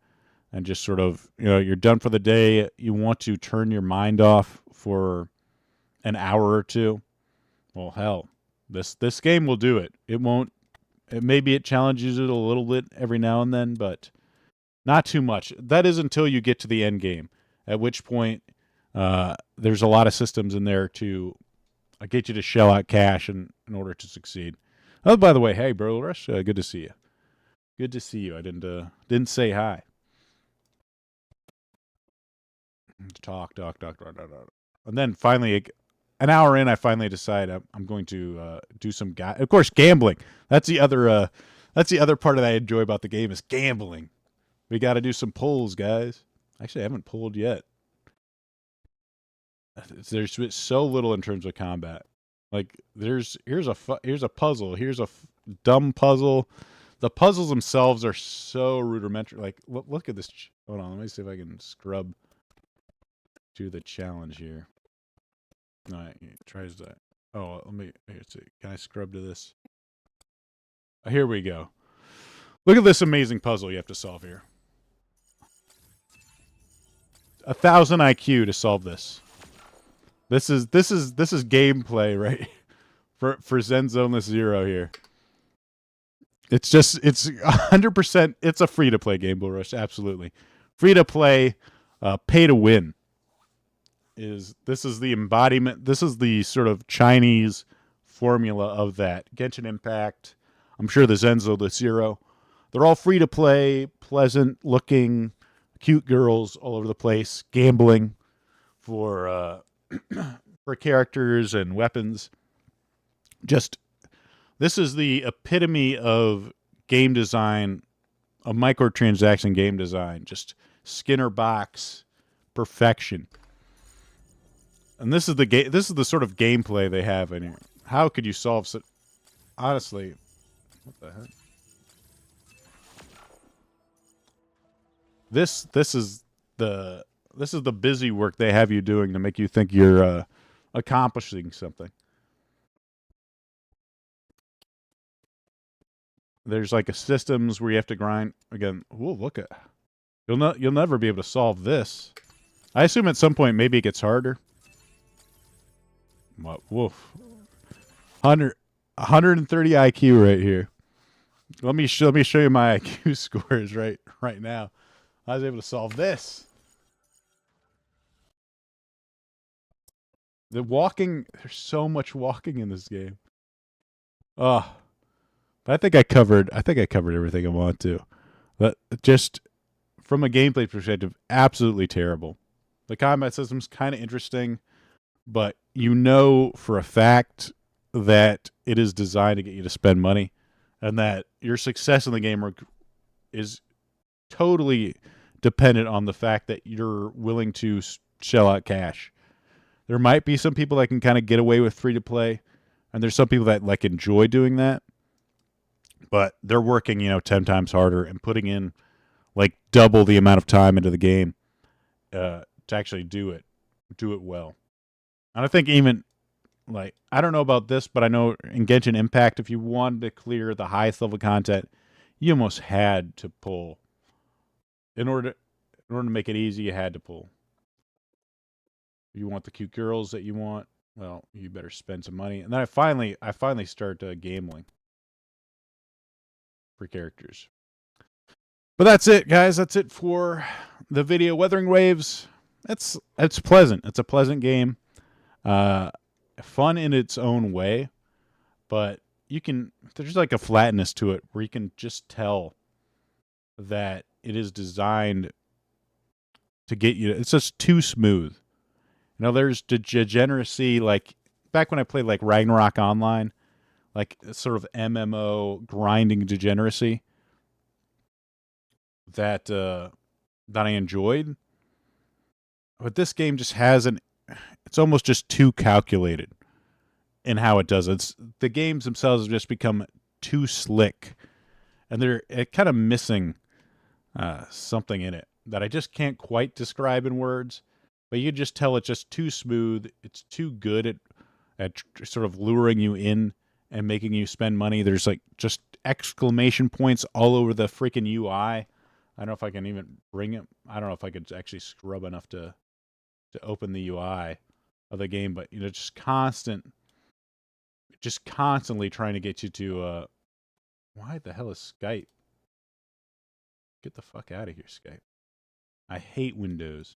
and just sort of, you're done for the day. You want to turn your mind off for an hour or two. Well, hell, this game will do it. It won't. Maybe it challenges it a little bit every now and then, but not too much. That is until you get to the end game, at which point there's a lot of systems in there to get you to shell out cash in order to succeed. Oh, by the way, hey, Bro Rush, good to see you. Good to see you. I didn't say hi. Talk. And then finally, an hour in, I finally decide I'm going to do some of course, gambling. That's the other part that I enjoy about the game is gambling. We got to do some pulls, guys. Actually, I haven't pulled yet. There's so little in terms of combat. Like here's a puzzle. Here's a dumb puzzle. The puzzles themselves are so rudimentary. Like look at this. Hold on, let me see if I can scrub to the challenge here. All right, tries that. Oh, let's see. Can I scrub to this? Here we go. Look at this amazing puzzle you have to solve here. 1,000 IQ to solve this. This is gameplay, right? For Zen Zoneless Zero here. It's 100%. It's a free to play game, Bull Rush. Absolutely, free to play, pay to win. This is the embodiment? This is the sort of Chinese formula of that. Genshin Impact. I'm sure the Zen Zoneless Zero. They're all free to play, pleasant looking, cute girls all over the place, gambling for for characters and weapons. This is the epitome of game design, a microtransaction game design. Just Skinner box perfection. And this is the sort of gameplay they have in here. How could you solve such? Honestly, what the heck? This is the busy work they have you doing to make you think you're accomplishing something. There's like a systems where you have to grind again. Whoa, look at you'll never be able to solve this. I assume at some point maybe it gets harder. What? Woof. 130 IQ right here. Let me show you my IQ scores right now. I was able to solve this. The walking, there's so much walking in this game. But I think I covered everything I want to. But just from a gameplay perspective, absolutely terrible. The combat system's kind of interesting, but you know for a fact that it is designed to get you to spend money, and that your success in the game is totally dependent on the fact that you're willing to shell out cash. There might be some people that can kind of get away with free to play, and there's some people that like enjoy doing that, but they're working 10 times harder and putting in like double the amount of time into the game to actually do it well. And I think even like, I don't know about this, but I know in Genshin Impact, if you wanted to clear the highest level content, you almost had to pull. In order to make it easy, you had to pull. If you want the cute girls that you want, well, you better spend some money. And then I finally start gambling for characters. But that's it, guys. That's it for the video. Wuthering Waves. It's pleasant. It's a pleasant game. Fun in its own way, but there's like a flatness to it where you can just tell that it is designed to get you. It's just too smooth. There's degeneracy. Like back when I played like Ragnarok Online, like sort of MMO grinding degeneracy that I enjoyed. But this game just it's almost just too calculated in how it does it. The games themselves have just become too slick, and they're kind of missing something in it that I just can't quite describe in words. But you can just tell it's just too smooth. It's too good at sort of luring you in and making you spend money. There's like just exclamation points all over the freaking UI. I don't know if I can even bring it. I don't know if I could actually scrub enough to open the UI of the game, but just constantly trying to get you to why the hell is Skype? Get the fuck out of here, Skype. I hate Windows.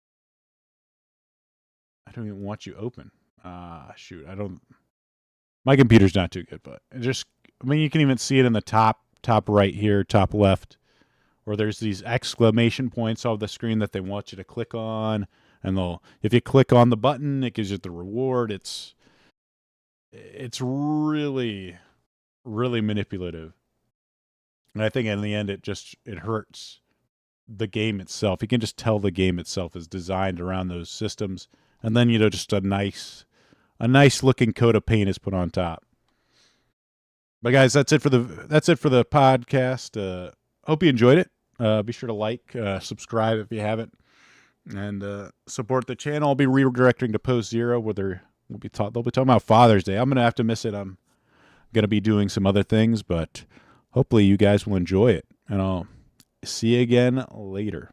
I don't even want you open. Shoot, my computer's not too good, but you can even see it in the top right here, top left, where there's these exclamation points on the screen that they want you to click on. And if you click on the button, it gives you the reward. It's really, really manipulative. And I think in the end, it hurts the game itself. You can just tell the game itself is designed around those systems. And then, just a nice looking coat of paint is put on top. But guys, that's it for the podcast. Hope you enjoyed it. Be sure to like, subscribe if you haven't. And support the channel. I'll be redirecting to Post Zero, where they'll be talking about Father's Day. I'm gonna have to miss it. I'm gonna be doing some other things, but hopefully you guys will enjoy it, and I'll see you again later.